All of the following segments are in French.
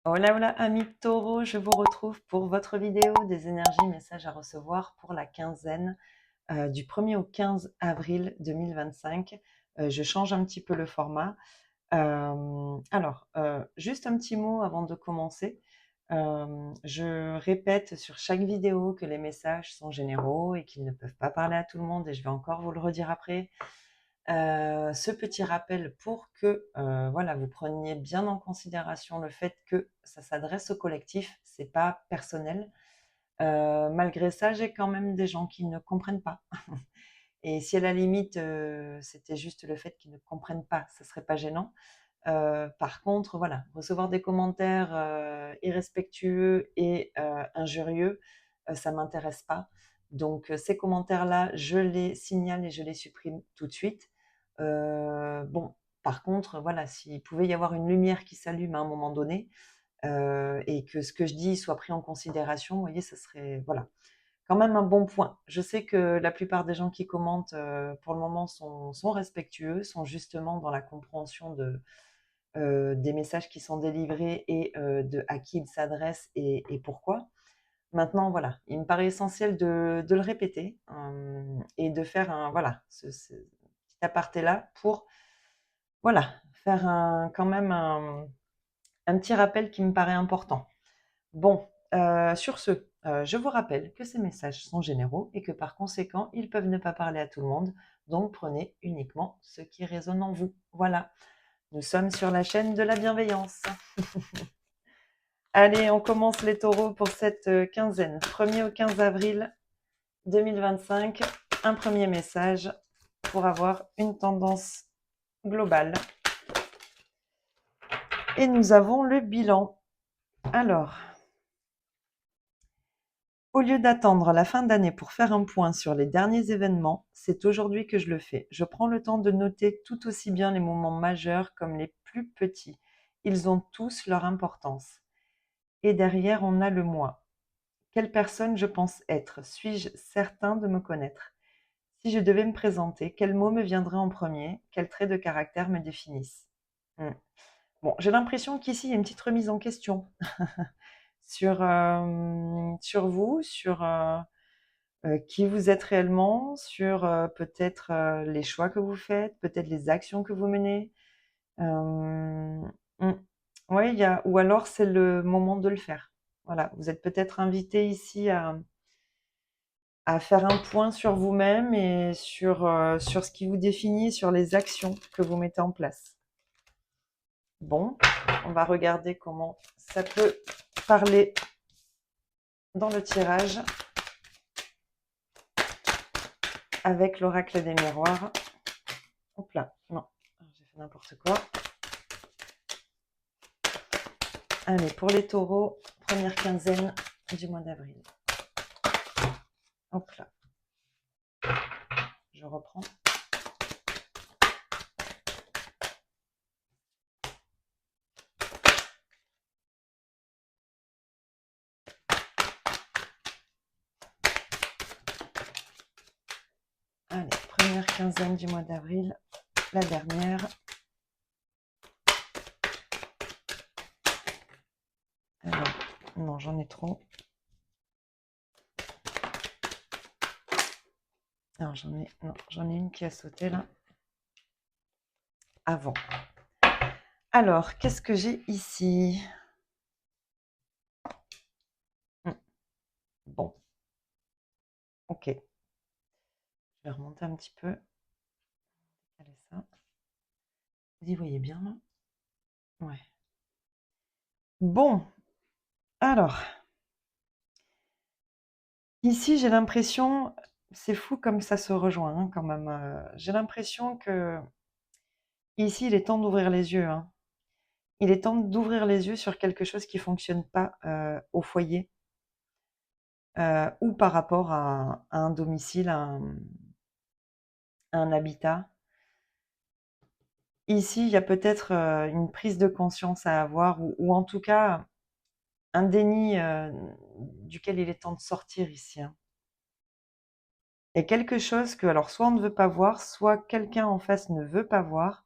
Hola, hola, amis taureaux, je vous retrouve pour votre vidéo des énergies messages à recevoir pour la quinzaine du 1er au 15 avril 2025. Je change un petit peu le format. Juste un petit mot avant de commencer. Je répète sur chaque vidéo que les messages sont généraux et qu'ils ne peuvent pas parler à tout le monde, et je vais encore vous le redire après. Ce petit rappel pour que voilà, vous preniez bien en considération le fait que ça s'adresse au collectif, c'est pas personnel. Malgré ça, j'ai quand même des gens qui ne comprennent pas. Et si à la limite, c'était juste le fait qu'ils ne comprennent pas, ça serait pas gênant. Par contre, voilà, recevoir des commentaires irrespectueux et injurieux, ça m'intéresse pas. Donc ces commentaires-là, je les signale et je les supprime tout de suite. Bon, par contre, voilà, s'il pouvait y avoir une lumière qui s'allume à un moment donné, et que ce que je dis soit pris en considération, vous voyez, ça serait, voilà, quand même un bon point. Je sais que la plupart des gens qui commentent, pour le moment sont respectueux, sont justement dans la compréhension des messages qui sont délivrés et de à qui ils s'adressent et pourquoi. Maintenant, voilà, il me paraît essentiel de le répéter, et de faire un, voilà, ce petit aparté-là pour, voilà, faire quand même un petit rappel qui me paraît important. Bon, sur ce, je vous rappelle que ces messages sont généraux et que par conséquent, ils peuvent ne pas parler à tout le monde, donc prenez uniquement ce qui résonne en vous. Voilà, nous sommes sur la chaîne de la bienveillance. Allez, on commence les taureaux pour cette quinzaine, 1er au 15 avril 2025. Un premier message pour avoir une tendance globale. Et nous avons le bilan. Alors, au lieu d'attendre la fin d'année pour faire un point sur les derniers événements, c'est aujourd'hui que je le fais. Je prends le temps de noter tout aussi bien les moments majeurs comme les plus petits. Ils ont tous leur importance. Et derrière, on a le moi. Quelle personne je pense être? Suis-je certain de me connaître? Si je devais me présenter, quels mots me viendraient en premier? Quels traits de caractère me définissent? Bon, j'ai l'impression qu'ici, il y a une petite remise en question sur vous, sur qui vous êtes réellement, sur peut-être les choix que vous faites, peut-être les actions que vous menez. Euh, mm. Ouais, ou alors c'est le moment de le faire. Voilà, vous êtes peut-être invité ici à faire un point sur vous-même et sur ce qui vous définit, sur les actions que vous mettez en place. Bon, on va regarder comment ça peut parler dans le tirage avec l'oracle des miroirs. Hop là, non, j'ai fait n'importe quoi. Allez, pour les taureaux, première quinzaine du mois d'avril. Hop là. Je reprends. Allez, première quinzaine du mois d'avril, la dernière. Alors, non, j'en ai trop. Alors, j'en ai une qui a sauté là. Avant. Alors, qu'est-ce que j'ai ici? Bon. Ok. Je vais remonter un petit peu. Allez, ça. Vous y voyez bien là? Ouais. Bon. Alors. Ici, j'ai l'impression, c'est fou comme ça se rejoint hein, quand même. J'ai l'impression que ici, il est temps d'ouvrir les yeux. Hein. Il est temps d'ouvrir les yeux sur quelque chose qui fonctionne pas au foyer ou par rapport à un domicile, à un habitat. Ici, il y a peut-être une prise de conscience à avoir ou en tout cas un déni duquel il est temps de sortir ici. Hein. Il y a quelque chose que, alors, soit on ne veut pas voir, soit quelqu'un en face ne veut pas voir.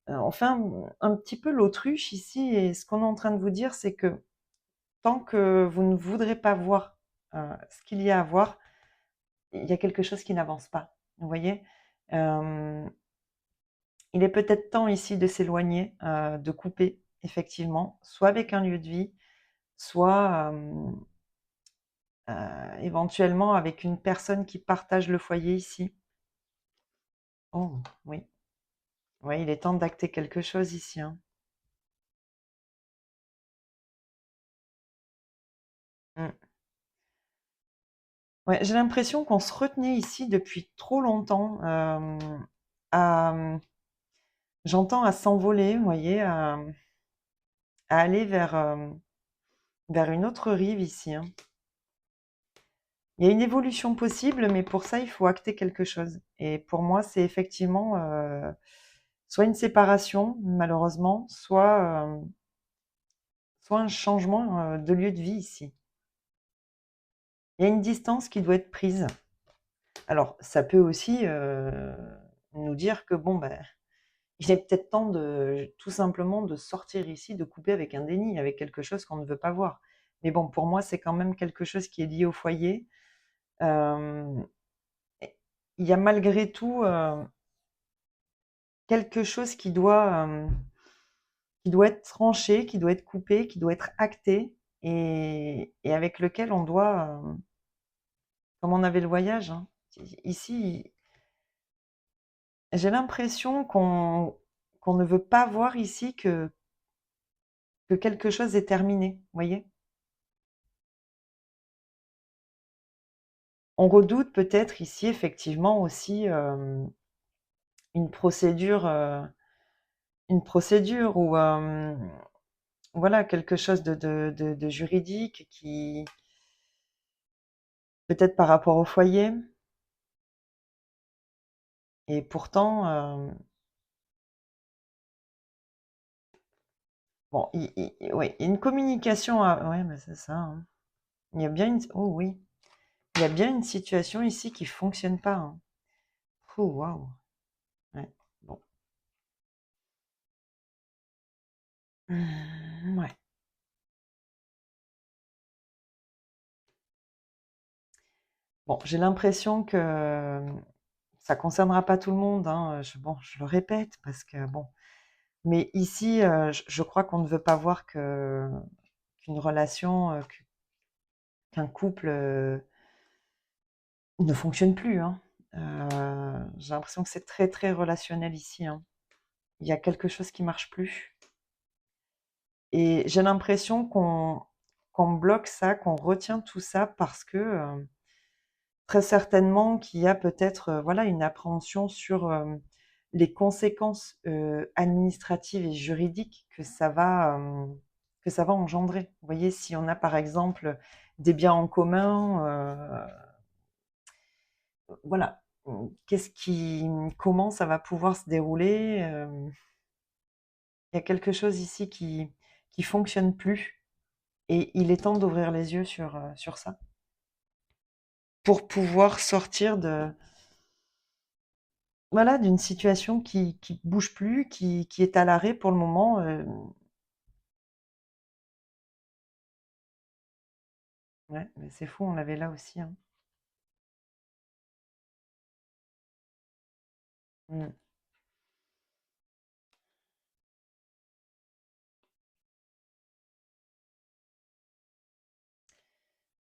on fait un petit peu l'autruche ici et ce qu'on est en train de vous dire, c'est que tant que vous ne voudrez pas voir, ce qu'il y a à voir, il y a quelque chose qui n'avance pas. Vous voyez? Hem, il est peut-être temps ici de s'éloigner, de couper effectivement, soit avec un lieu de vie, soit, éventuellement avec une personne qui partage le foyer ici. Oh oui, oui, il est temps d'acter quelque chose ici, hein. Mmh. Ouais, j'ai l'impression qu'on se retenait ici depuis trop longtemps, à, j'entends à s'envoler, vous voyez, à aller vers, vers une autre rive ici, hein. Il y a une évolution possible, mais pour ça, il faut acter quelque chose et pour moi, c'est effectivement, soit une séparation malheureusement, soit un changement, de lieu de vie ici. Il y a une distance qui doit être prise. Alors ça peut aussi, nous dire que bon, ben, il est peut-être temps de tout simplement de sortir ici, de couper avec un déni, avec quelque chose qu'on ne veut pas voir. Mais bon, pour moi, c'est quand même quelque chose qui est lié au foyer. Hem, et il y a malgré tout, quelque chose qui doit être tranché, qui doit être coupé, qui doit être acté et avec lequel on doit, comme on avait le voyage, hein. Ici, j'ai l'impression qu'on ne veut pas voir ici que quelque chose est terminé, vous voyez? On redoute peut-être ici effectivement aussi, une procédure ou, voilà quelque chose de juridique qui peut-être par rapport au foyer et pourtant, bon i ouais, il y a une communication à ouais, bah, c'est ça, hein. Il y a bien une oh oui, il y a bien une situation ici qui fonctionne pas, hein. Oh waouh! Ouais, bon. Ouais. Bon, j'ai l'impression que, ça concernera pas tout le monde, hein, je le répète parce que bon, mais ici, je crois qu'on ne veut pas voir qu'une relation, qu'un couple, ne fonctionne plus, hein. J'ai l'impression que c'est très, très relationnel ici, hein. Il y a quelque chose qui marche plus et j'ai l'impression qu'on bloque ça, qu'on retient tout ça parce que, très certainement qu'il y a peut-être, voilà, une appréhension sur, les conséquences, administratives et juridiques que ça va engendrer. Vous voyez, si on a par exemple des biens en commun, voilà, qu'est-ce qui comment ça va pouvoir se dérouler? Il y a quelque chose ici qui fonctionne plus et il est temps d'ouvrir les yeux sur ça. Pour pouvoir sortir de voilà, d'une situation qui bouge plus, qui est à l'arrêt pour le moment, ouais, mais c'est fou, on l'avait là aussi, hein. Mmh.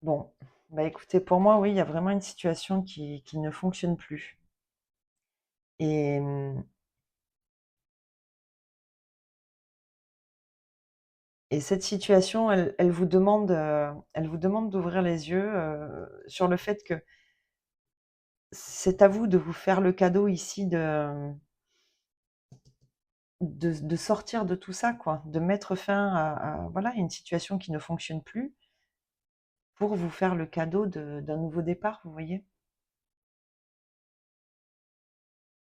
Bon, bah, écoutez, pour moi, oui, il y a vraiment une situation qui ne fonctionne plus et et cette situation, elle vous demande d'ouvrir les yeux, sur le fait que c'est à vous de vous faire le cadeau ici de sortir de tout ça, quoi, de mettre fin à voilà, une situation qui ne fonctionne plus pour vous faire le cadeau d'un nouveau départ, vous voyez?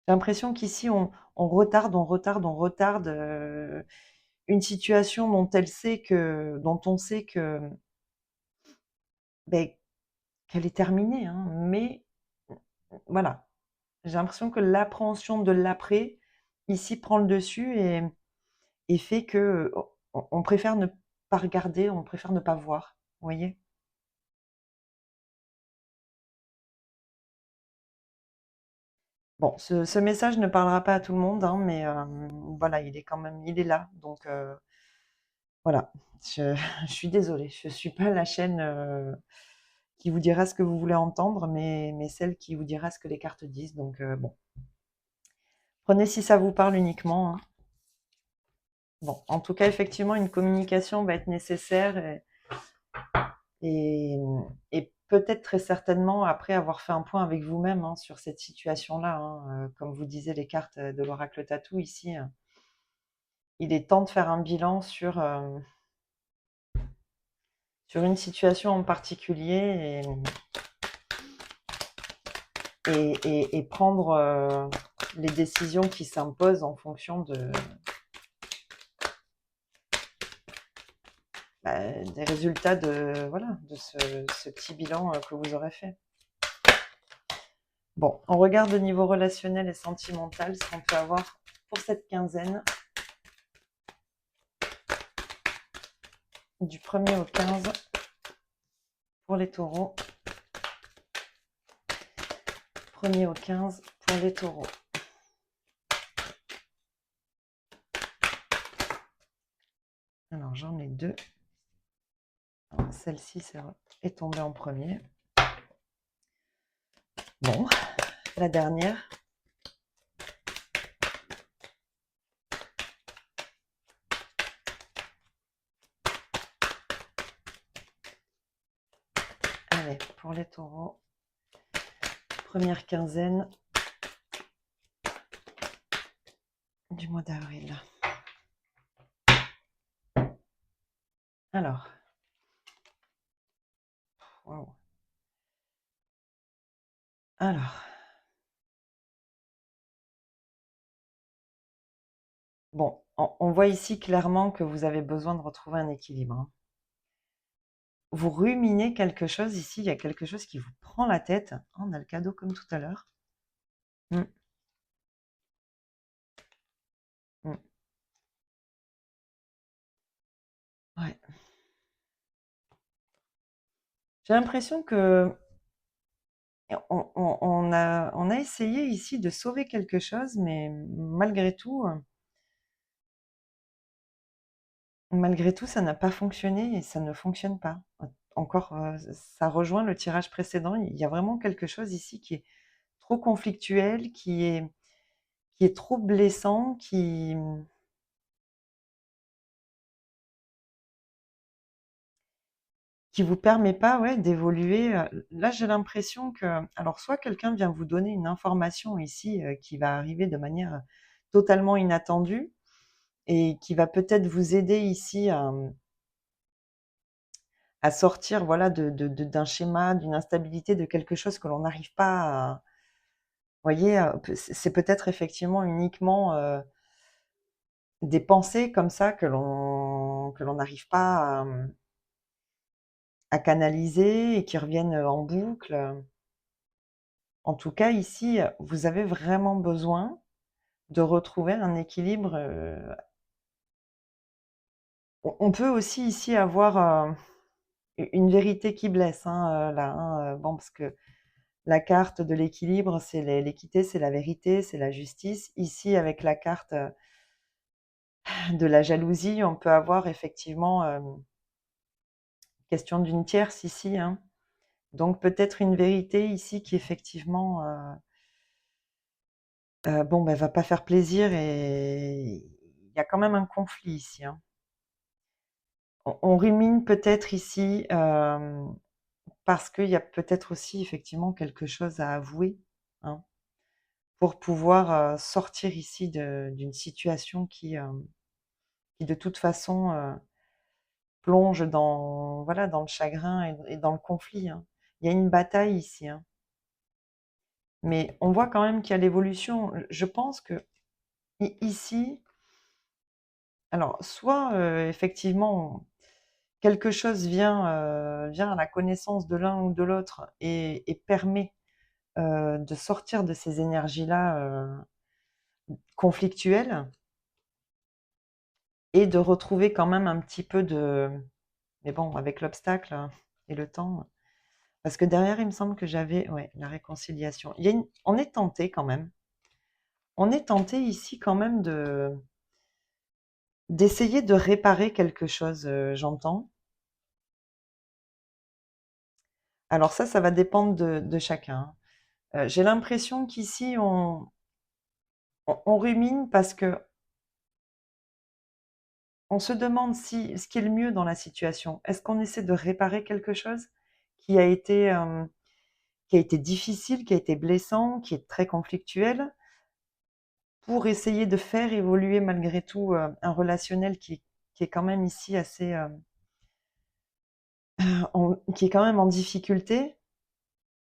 J'ai l'impression qu'ici on retarde, on retarde, on retarde, une situation dont on sait que, beh, qu'elle est terminée, hein, mais voilà. J'ai l'impression que l'appréhension de l'après ici prend le dessus et fait que on préfère ne pas regarder, on préfère ne pas voir. Vous voyez? Bon, ce message ne parlera pas à tout le monde, hein, mais voilà, il est quand même, il est là. Donc voilà, je, je suis désolée, je suis pas la chaîne qui vous dira ce que vous voulez entendre, mais celle qui vous dira ce que les cartes disent. Donc bon, prenez si ça vous parle uniquement, hein. Bon, en tout cas, effectivement, une communication va être nécessaire et, et peut-être très certainement après avoir fait un point avec vous-même, hein, sur cette situation-là, hein. Comme vous disiez, les cartes de l'oracle Tatou ici, il est temps de faire un bilan sur une situation en particulier et prendre les décisions qui s'imposent en fonction des résultats voilà, de ce petit bilan que vous aurez fait. Bon, on regarde au niveau relationnel et sentimental ce qu'on peut avoir pour cette quinzaine du 1er au 15 pour les taureaux. 1er au 15 pour les taureaux. Alors, j'en ai deux. Celle-ci est tombée en premier. Bon, la dernière. Allez, pour les taureaux, première quinzaine du mois d'avril. Alors, wow. Alors, bon, on voit ici clairement que vous avez besoin de retrouver un équilibre, hein. Vous ruminez quelque chose ici, il y a quelque chose qui vous prend la tête. Oh, on a le cadeau comme tout à l'heure. Mm, mm. Ouais. J'ai l'impression que on a essayé ici de sauver quelque chose, mais malgré tout, ça n'a pas fonctionné et ça ne fonctionne pas. Encore, ça rejoint le tirage précédent. Il y a vraiment quelque chose ici qui est trop conflictuel, qui est trop blessant, qui vous permet pas, ouais, d'évoluer. Là, j'ai l'impression que, alors, soit quelqu'un vient vous donner une information ici qui va arriver de manière totalement inattendue et qui va peut-être vous aider ici à sortir, voilà, d'un schéma, d'une instabilité, de quelque chose que l'on n'arrive pas à, vous voyez, c'est peut-être effectivement uniquement des pensées comme ça que l'on n'arrive pas à canaliser et qui reviennent en boucle. En tout cas, ici, vous avez vraiment besoin de retrouver un équilibre. On peut aussi ici avoir une vérité qui blesse, hein, là, hein, bon, parce que la carte de l'équilibre, c'est l'équité, c'est la vérité, c'est la justice. Ici, avec la carte de la jalousie, on peut avoir effectivement question d'une tierce ici, hein. Donc peut-être une vérité ici qui effectivement bon, bah, va pas faire plaisir et il y a quand même un conflit ici, hein. On rumine peut-être ici, parce qu'il y a peut-être aussi effectivement quelque chose à avouer, hein, pour pouvoir, sortir ici d'une situation qui de toute façon, plonge dans, voilà, dans le chagrin et dans le conflit, hein. Il y a une bataille ici, hein, mais on voit quand même qu'il y a l'évolution. Je pense que ici, alors soit, effectivement, quelque chose vient à la connaissance de l'un ou de l'autre et permet, de sortir de ces énergies-là, conflictuelle et de retrouver quand même un petit peu de... Mais bon, avec l'obstacle et le temps. Parce que derrière, il me semble que j'avais ouais, la réconciliation. On est tenté quand même. On est tenté ici quand même d'essayer de réparer quelque chose, j'entends. Alors ça va dépendre de chacun. J'ai l'impression qu'ici, on rumine parce que on se demande si ce qui est le mieux dans la situation. Est-ce qu'on essaie de réparer quelque chose qui a été, qui a été difficile, qui a été blessant, qui est très conflictuel, pour essayer de faire évoluer malgré tout un relationnel qui est quand même ici assez, qui est quand même en difficulté,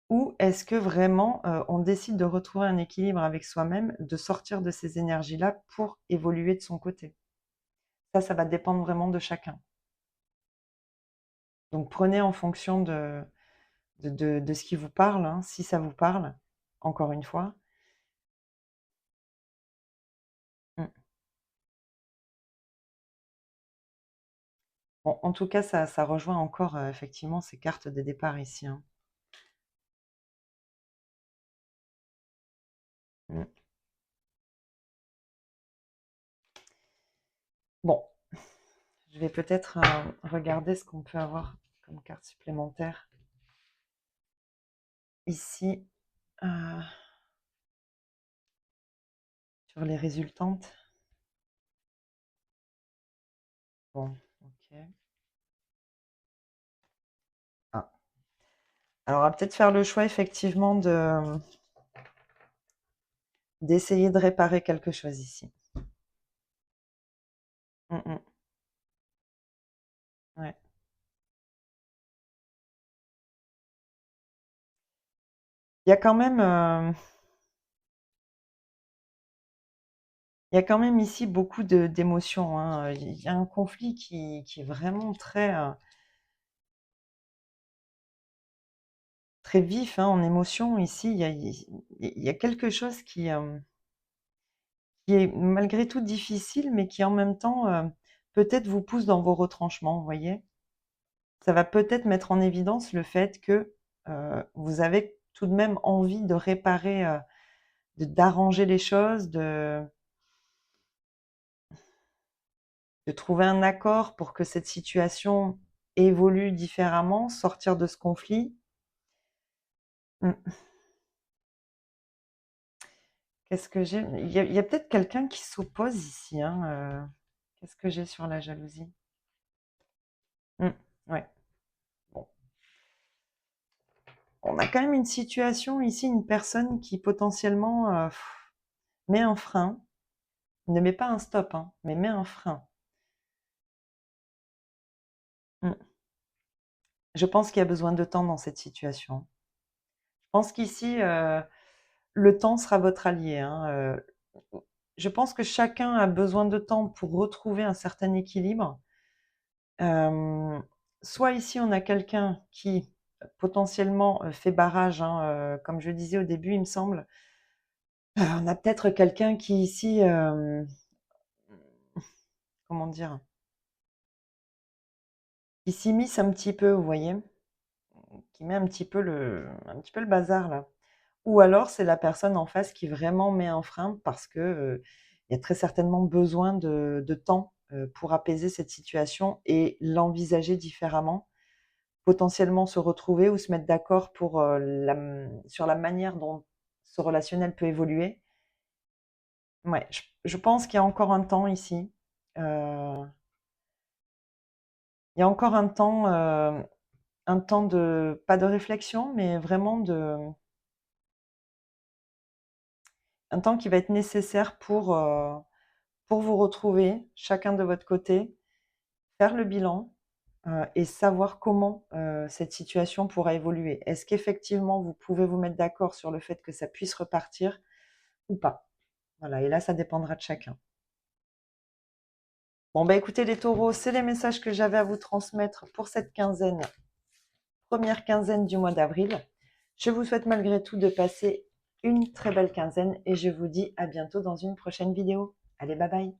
ou est-ce que vraiment on décide de retrouver un équilibre avec soi-même, de sortir de ces énergies-là pour évoluer de son côté? Ça va dépendre vraiment de chacun. Donc prenez en fonction de ce qui vous parle, hein, si ça vous parle, encore une fois. Mm. Bon, en tout cas, ça rejoint encore effectivement ces cartes de départ ici, hein. Mm. Bon, je vais peut-être regarder ce qu'on peut avoir comme carte supplémentaire ici euh, sur les résultantes. Bon, ok. Ah. Alors, on va peut-être faire le choix effectivement d'essayer de réparer quelque chose ici. Mm, mm. Ouais. Il y a quand même, il y a quand même ici beaucoup d'émotions, hein. Il y a un conflit qui est vraiment très, très vif, hein, en émotion. Ici, il y a quelque chose qui est malgré tout difficile, mais qui en même temps, peut-être vous pousse dans vos retranchements, vous voyez? Ça va peut-être mettre en évidence le fait que vous avez tout de même envie de réparer, d'arranger les choses, de trouver un accord pour que cette situation évolue différemment, sortir de ce conflit. Mmh. Qu'est-ce que j'ai? Il y a peut-être quelqu'un qui s'oppose ici, hein, qu'est-ce que j'ai sur la jalousie? Mmh, ouais, bon. On a quand même une situation ici, une personne qui potentiellement, met un frein, ne met pas un stop, hein, mais met un frein. Mmh. Je pense qu'il y a besoin de temps dans cette situation. Je pense qu'ici, le temps sera votre allié, hein, je pense que chacun a besoin de temps pour retrouver un certain équilibre. Hem, Soit ici on a quelqu'un qui potentiellement, fait barrage, hein, comme je le disais au début, il me semble. On a peut-être quelqu'un qui ici, comment dire? Qui s'immisce un petit peu, vous voyez? Qui met un petit peu le bazar là. Ou alors c'est la personne en face qui vraiment met un frein parce que, il y a très certainement besoin de temps, pour apaiser cette situation et l'envisager différemment. Potentiellement se retrouver ou se mettre d'accord pour, sur la manière dont ce relationnel peut évoluer. Ouais, je pense qu'il y a encore un temps ici. Il y a encore un temps de pas de réflexion, mais vraiment un temps qui va être nécessaire pour vous retrouver, chacun de votre côté, faire le bilan, et savoir comment, cette situation pourra évoluer. Est-ce qu'effectivement vous pouvez vous mettre d'accord sur le fait que ça puisse repartir ou pas? Voilà, et là, ça dépendra de chacun. Bon, bah, écoutez les taureaux, c'est les messages que j'avais à vous transmettre pour cette quinzaine, première quinzaine du mois d'avril. Je vous souhaite malgré tout de passer une très belle quinzaine et je vous dis à bientôt dans une prochaine vidéo. Allez, bye bye!